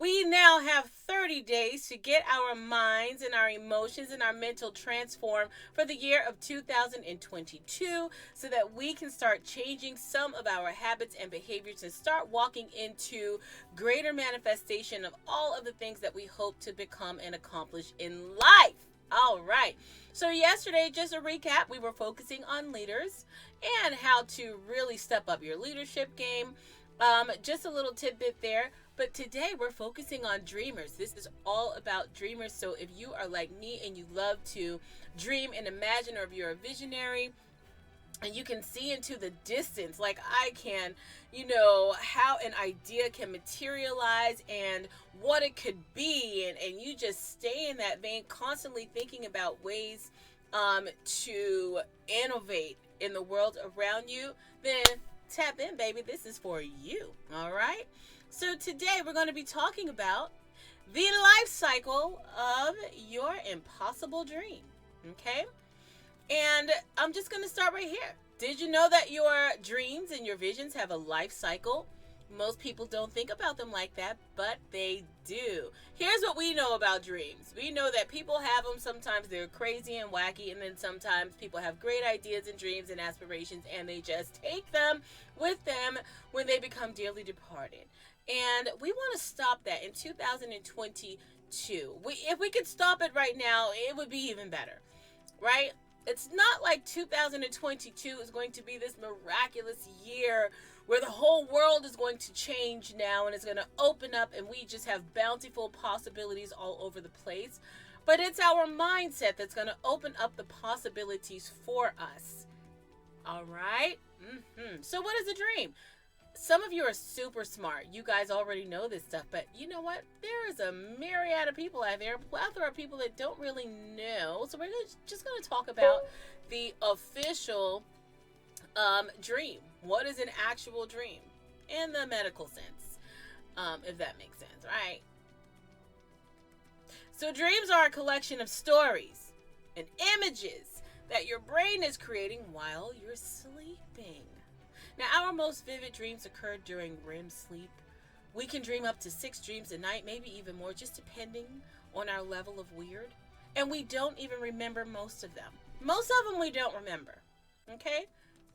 We now have 30 days to get our minds and our emotions and our mental transformed for the year of 2022 so that we can start changing some of our habits and behaviors and start walking into greater manifestation of all of the things that we hope to become and accomplish in life. All right. So, yesterday, just a recap, we were focusing on leaders and how to really step up your leadership game. Just a little tidbit there. But today we're focusing on dreamers. This is all about dreamers. So if you are like me and you love to dream and imagine, or if you're a visionary and you can see into the distance like I can, how an idea can materialize and what it could be, and you just stay in that vein, constantly thinking about ways to innovate in the world around you, then tap in, baby. This is for you. All right. So today we're going to be talking about the life cycle of your impossible dream. Okay? And I'm just going to start right here. Did you know that your dreams and your visions have a life cycle? Most people don't think about them like that, but they do. Here's what we know about dreams. We know that people have them. Sometimes they're crazy and wacky, and then sometimes people have great ideas and dreams and aspirations, and they just take them with them when they become dearly departed. And we want to stop that in 2022. If we could stop it right now, it would be even better, right? It's not like 2022 is going to be this miraculous year where the whole world is going to change now and it's going to open up and we just have bountiful possibilities all over the place. But it's our mindset that's going to open up the possibilities for us. All right? So what is a dream? Some of you are super smart. You guys already know this stuff, but you know what? There is a myriad of people out there, a plethora of people that don't really know. So we're just going to talk about the official dream. What is an actual dream in the medical sense, if that makes sense, right? So dreams are a collection of stories and images that your brain is creating while you're sleeping. Now, our most vivid dreams occur during REM sleep. We can dream up to 6 dreams a night, maybe even more, just depending on our level of weird. And we don't even remember most of them. Most of them we don't remember. Okay?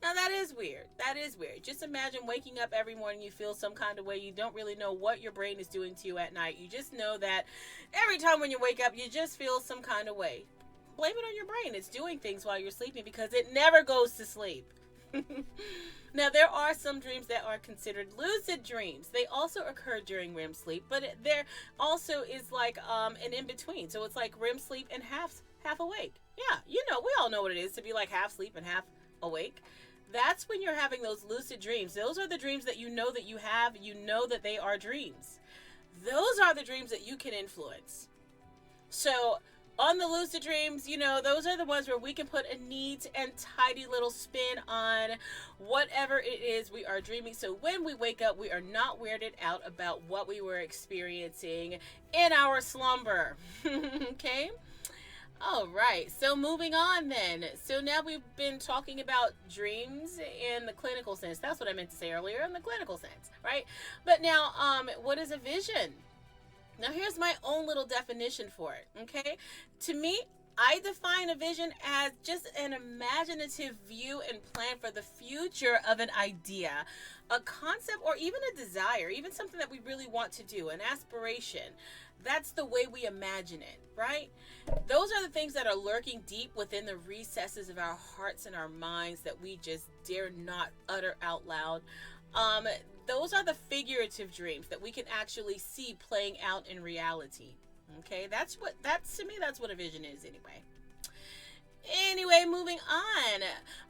Now, that is weird. That is weird. Just imagine waking up every morning, you feel some kind of way. You don't really know what your brain is doing to you at night. You just know that every time when you wake up, you just feel some kind of way. Blame it on your brain. It's doing things while you're sleeping because it never goes to sleep. Now, there are some dreams that are considered lucid dreams. They also occur during REM sleep, but there also is like an in-between. So it's like REM sleep and half awake. Yeah, we all know what it is to be like half sleep and half awake. That's when you're having those lucid dreams. Those are the dreams that you know that you have. You know that they are dreams. Those are the dreams that you can influence. So on the lucid dreams, those are the ones where we can put a neat and tidy little spin on whatever it is we are dreaming. So when we wake up, we are not weirded out about what we were experiencing in our slumber. Okay? All right. So moving on then. So now we've been talking about dreams in the clinical sense. That's what I meant to say earlier, in the clinical sense, right? But now, what is a vision? Now, here's my own little definition for it, okay? To me, I define a vision as just an imaginative view and plan for the future of an idea, a concept, or even a desire, even something that we really want to do, an aspiration. That's the way we imagine it, right? Those are the things that are lurking deep within the recesses of our hearts and our minds that we just dare not utter out loud. Those are the figurative dreams that we can actually see playing out in reality. Okay, that's what a vision is anyway. Anyway, moving on.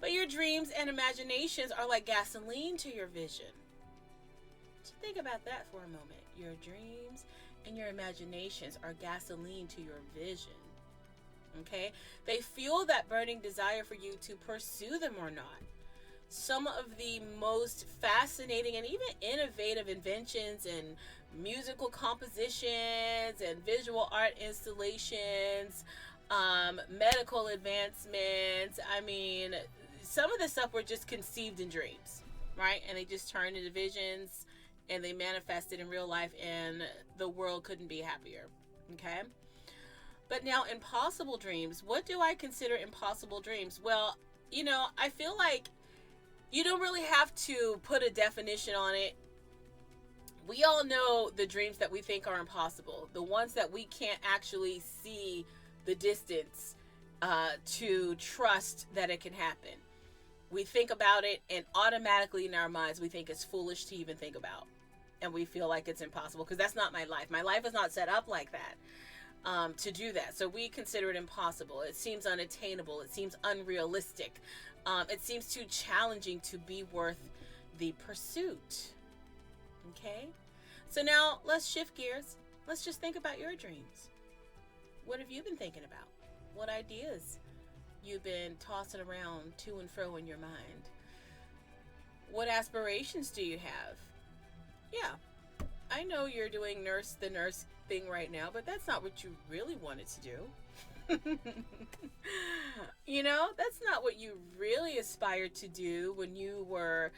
But your dreams and imaginations are like gasoline to your vision. So think about that for a moment. Your dreams and your imaginations are gasoline to your vision. Okay? They fuel that burning desire for you to pursue them or not. Some of the most fascinating and even innovative inventions and musical compositions and visual art installations, medical advancements. I mean, some of this stuff were just conceived in dreams, right? And they just turned into visions and they manifest it in real life, and the world couldn't be happier. Okay? But now, impossible dreams, what do I consider impossible dreams? Well, I feel like you don't really have to put a definition on it. We all know the dreams that we think are impossible, the ones that we can't actually see the distance to trust that it can happen. We think about it, and automatically in our minds, we think it's foolish to even think about. And we feel like it's impossible, because that's not my life. My life is not set up like that, to do that. So we consider it impossible. It seems unattainable. It seems unrealistic. It seems too challenging to be worth the pursuit. Okay? So now let's shift gears. Let's just think about your dreams. What have you been thinking about? What ideas you've been tossing around to and fro in your mind? What aspirations do you have? Yeah, I know you're doing the nurse thing right now, but that's not what you really wanted to do. That's not what you really aspired to do when you were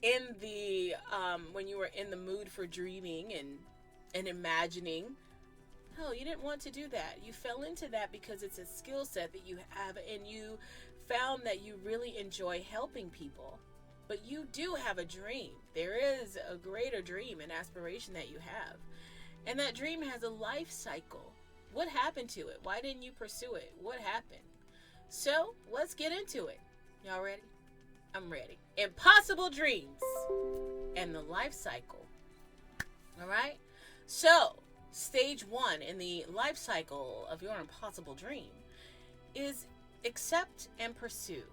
in the mood for dreaming and imagining. No, you didn't want to do that. You fell into that because it's a skill set that you have, and you found that you really enjoy helping people. But you do have a dream. There is a greater dream and aspiration that you have. And that dream has a life cycle. What happened to it? Why didn't you pursue it? What happened? So, let's get into it. Y'all ready? I'm ready. Impossible dreams and the life cycle. All right? So, stage 1 in the life cycle of your impossible dream is accept and pursue.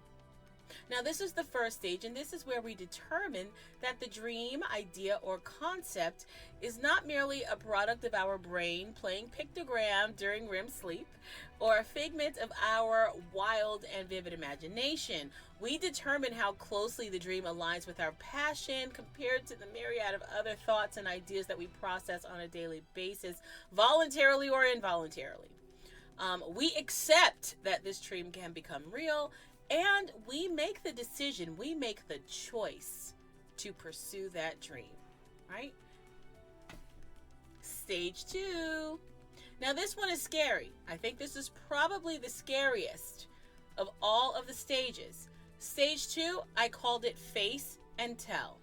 Now, this is the first stage, and this is where we determine that the dream, idea, or concept is not merely a product of our brain playing pictogram during REM sleep, or a figment of our wild and vivid imagination. We determine how closely the dream aligns with our passion compared to the myriad of other thoughts and ideas that we process on a daily basis, voluntarily or involuntarily. We accept that this dream can become real, and we make the decision, we make the choice to pursue that dream, right? Stage 2. Now, this one is scary. I think this is probably the scariest of all of the stages. Stage 2, I called it face and tell.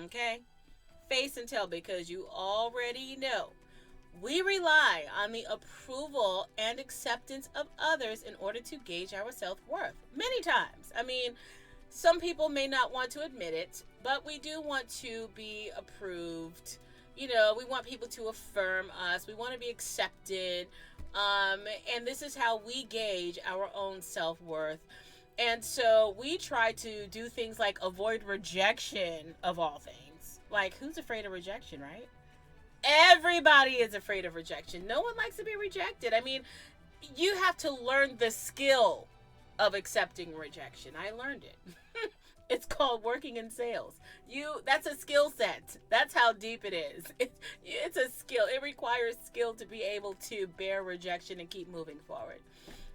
Okay? Face and tell, because you already know. We rely on the approval and acceptance of others in order to gauge our self-worth. Many times. I mean, some people may not want to admit it, but we do want to be approved. We want people to affirm us. We want to be accepted. And this is how we gauge our own self-worth. And so we try to do things like avoid rejection, of all things. Like, who's afraid of rejection, right? Everybody is afraid of rejection. No one likes to be rejected. I mean, you have to learn the skill of accepting rejection. I learned it. It's called working in sales. That's a skill set. That's how deep it is. It's a skill. It requires skill to be able to bear rejection and keep moving forward.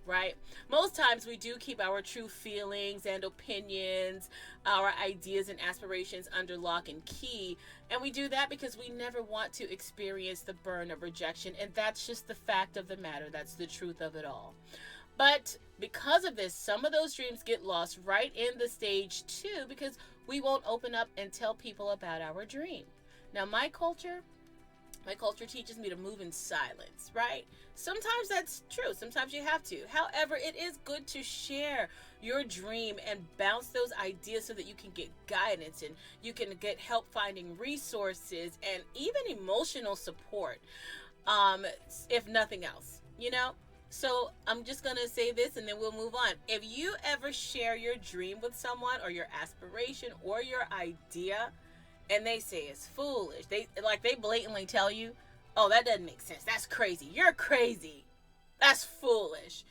Right? Most times we do keep our true feelings and opinions, our ideas and aspirations under lock and key. And we do that because we never want to experience the burn of rejection. And that's just the fact of the matter. That's the truth of it all. But because of this, some of those dreams get lost right in the stage 2 because we won't open up and tell people about our dream. Now, my culture teaches me to move in silence, right? Sometimes that's true. Sometimes you have to. However, it is good to share your dream and bounce those ideas so that you can get guidance and you can get help finding resources and even emotional support, if nothing else, So I'm just going to say this and then we'll move on. If you ever share your dream with someone or your aspiration or your idea, and they say it's foolish, they blatantly tell you, oh, that doesn't make sense. That's crazy. You're crazy. That's foolish.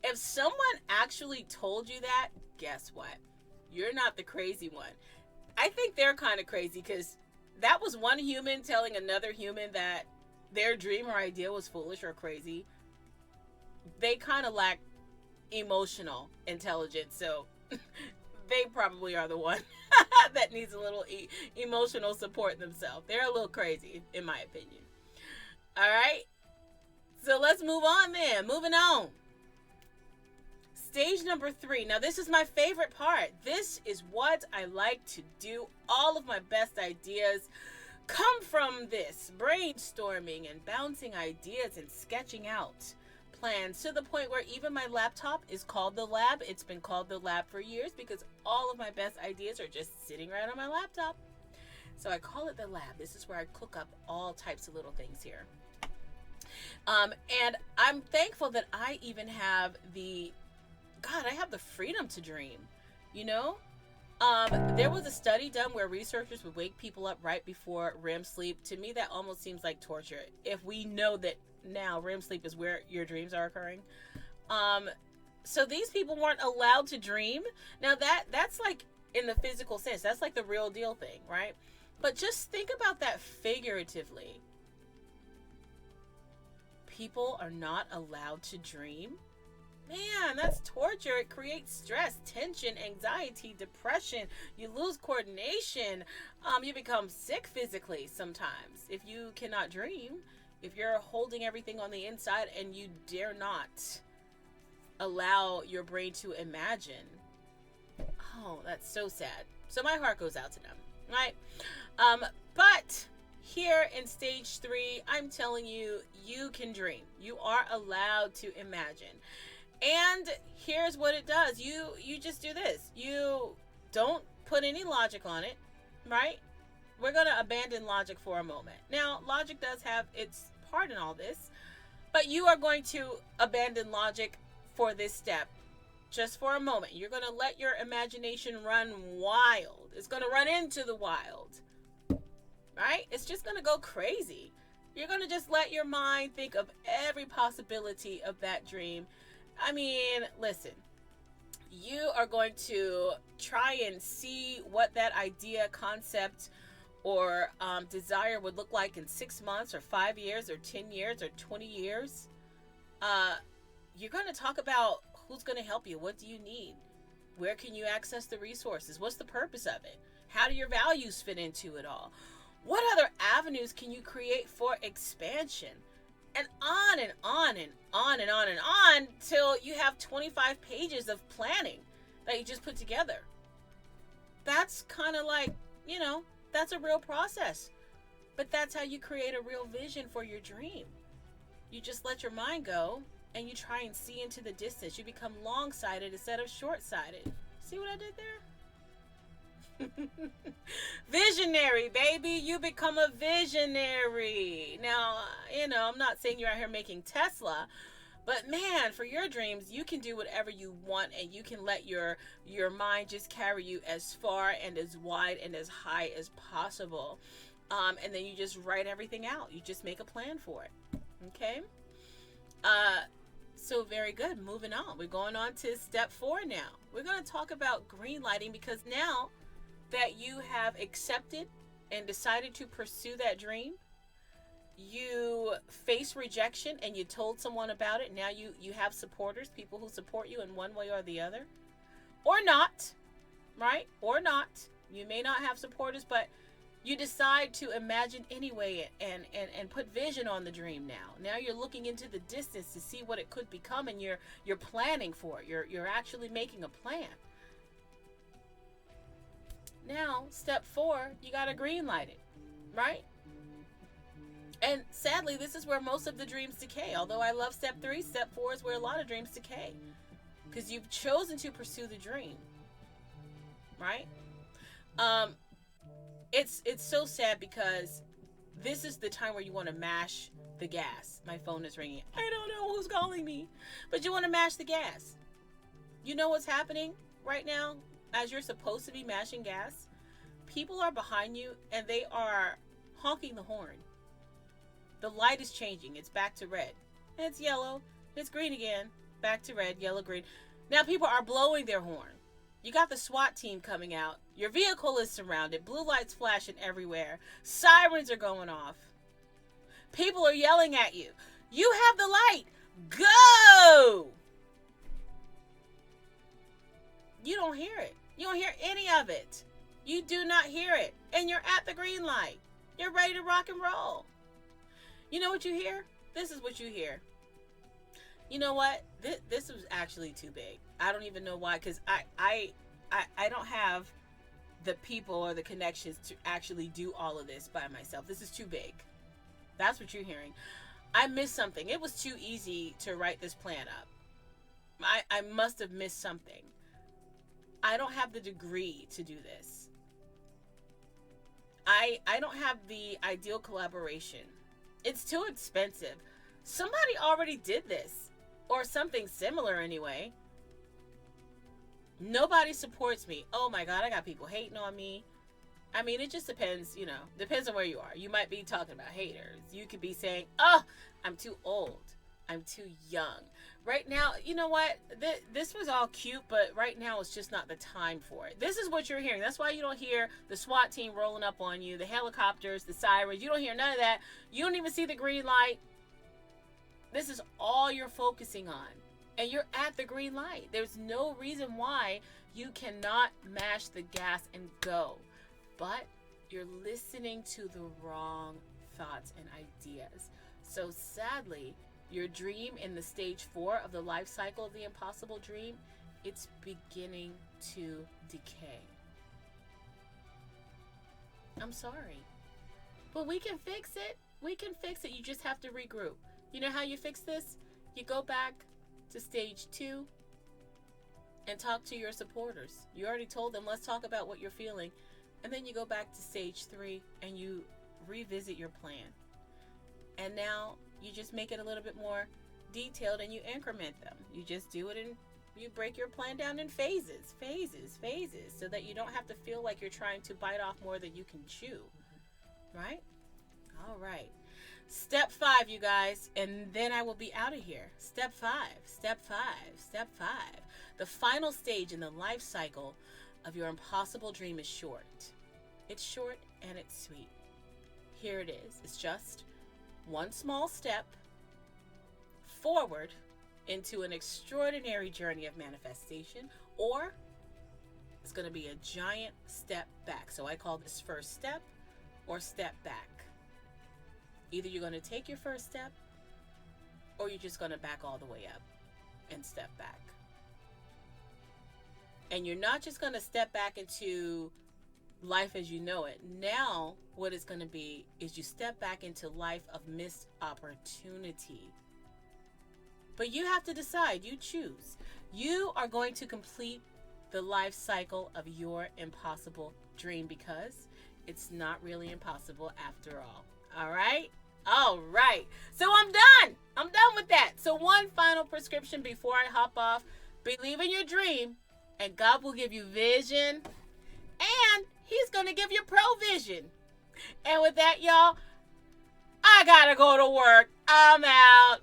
If someone actually told you that, guess what? You're not the crazy one. I think they're kind of crazy because that was one human telling another human that their dream or idea was foolish or crazy. They kind of lack emotional intelligence. So they probably are the one that needs a little emotional support themselves. They're a little crazy, in my opinion. All right. So let's move on then. Moving on. Stage number 3. Now, this is my favorite part. This is what I like to do. All of my best ideas come from this brainstorming and bouncing ideas and sketching out plans, to the point where even my laptop is called the lab. It's been called the lab for years because all of my best ideas are just sitting right on my laptop. So I call it the lab. This is where I cook up all types of little things here. And I'm thankful that I even have I have the freedom to dream, you know? There was a study done where researchers would wake people up right before REM sleep. To me, that almost seems like torture. If we know that now REM sleep is where your dreams are occurring. So these people weren't allowed to dream. Now that's like in the physical sense. That's like the real deal thing, right? But just think about that figuratively. People are not allowed to dream. Man, that's torture. It creates stress, tension, anxiety, depression. You lose coordination. You become sick physically sometimes if you cannot dream. If you're holding everything on the inside and you dare not allow your brain to imagine. Oh, that's so sad. So my heart goes out to them, right? But here in stage 3, I'm telling you, you can dream. You are allowed to imagine. And here's what it does. You just do this. You don't put any logic on it, right? We're going to abandon logic for a moment. Now, logic does have its part in all this, but you are going to abandon logic for this step just for a moment. You're going to let your imagination run wild. It's going to run into the wild, right? It's just going to go crazy. You're going to just let your mind think of every possibility of that dream. I mean, listen, you are going to try and see what that idea, concept, or desire would look like in 6 months or 5 years or 10 years or 20 years. You're going to talk about who's going to help you. What do you need? Where can you access the resources? What's the purpose of it? How do your values fit into it all? What other avenues can you create for expansion? And on and on and on and on and on till you have 25 pages of planning that you just put together. That's kind of like, that's a real process. But that's how you create a real vision for your dream. You just let your mind go and you try and see into the distance. You become long-sighted instead of short-sighted. See what I did there? Visionary, baby. You become a visionary. Now, I'm not saying you're out here making Tesla, but man, for your dreams, you can do whatever you want, and you can let your mind just carry you as far and as wide and as high as possible. And then you just write everything out. You just make a plan for it. Okay? So very good. Moving on. We're going on to step 4 now. We're going to talk about green lighting, because now that you have accepted and decided to pursue that dream, you face rejection and you told someone about it. Now you have supporters, people who support you in one way or the other, or not, right? Or not. You may not have supporters, but you decide to imagine anyway and put vision on the dream now. Now you're looking into the distance to see what it could become, and you're planning for it. You're actually making a plan. Now, step 4, you got to green light it, right? And sadly, this is where most of the dreams decay. Although I love step 3, step 4 is where a lot of dreams decay, because you've chosen to pursue the dream, right? It's so sad, because this is the time where you want to mash the gas. My phone is ringing. I don't know who's calling me, but you want to mash the gas. You know what's happening right now? As you're supposed to be mashing gas, people are behind you and they are honking the horn. The light is changing. It's back to red. And it's yellow. It's green again. Back to red, yellow, green. Now people are blowing their horn. You got the SWAT team coming out. Your vehicle is surrounded. Blue lights flashing everywhere. Sirens are going off. People are yelling at you. You have the light. Go! You don't hear it. You don't hear any of it. You do not hear it. And you're at the green light. You're ready to rock and roll. You know what you hear? This is what you hear. You know what? This was actually too big. I don't even know why, because I don't have the people or the connections to actually do all of this by myself. This is too big. That's what you're hearing. I missed something. It was too easy to write this plan up. I must have missed something. I don't have the degree to do this. I don't have the ideal collaboration. It's too expensive. Somebody already did this, or something similar anyway. Nobody supports me. Oh my God, I got people hating on me. I mean, it just depends, depends on where you are. You might be talking about haters. You could be saying, oh, I'm too old. I'm too young. Right now, you know what? This was all cute, but right now it's just not the time for it. This is what you're hearing. That's why you don't hear the SWAT team rolling up on you, the helicopters, the sirens. You don't hear none of that. You don't even see the green light. This is all you're focusing on. And you're at the green light. There's no reason why you cannot mash the gas and go. But you're listening to the wrong thoughts and ideas. So sadly, your dream in the stage 4 of the life cycle of the impossible dream, it's beginning to decay. I'm sorry. But we can fix it. We can fix it. You just have to regroup. You know how you fix this? You go back to stage 2 and talk to your supporters. You already told them, let's talk about what you're feeling. And then you go back to stage 3 and you revisit your plan. And now you just make it a little bit more detailed and you increment them. You just do it and you break your plan down in phases, so that you don't have to feel like you're trying to bite off more than you can chew. Right? All right. Step 5, you guys, and then I will be out of here. Step 5. The final stage in the life cycle of your impossible dream is short. It's short and it's sweet. Here it is. It's just one small step forward into an extraordinary journey of manifestation, or it's going to be a giant step back. So I call this first step or step back. Either you're going to take your first step or you're just going to back all the way up and step back. And you're not just going to step back into life as you know it. Now, what it's going to be is you step back into life of missed opportunity. But you have to decide. You choose. You are going to complete the life cycle of your impossible dream, because it's not really impossible after all. All right? All right. So I'm done. I'm done with that. So one final prescription before I hop off. Believe in your dream, and God will give you vision, and He's going to give you provision. And with that, y'all, I got to go to work. I'm out.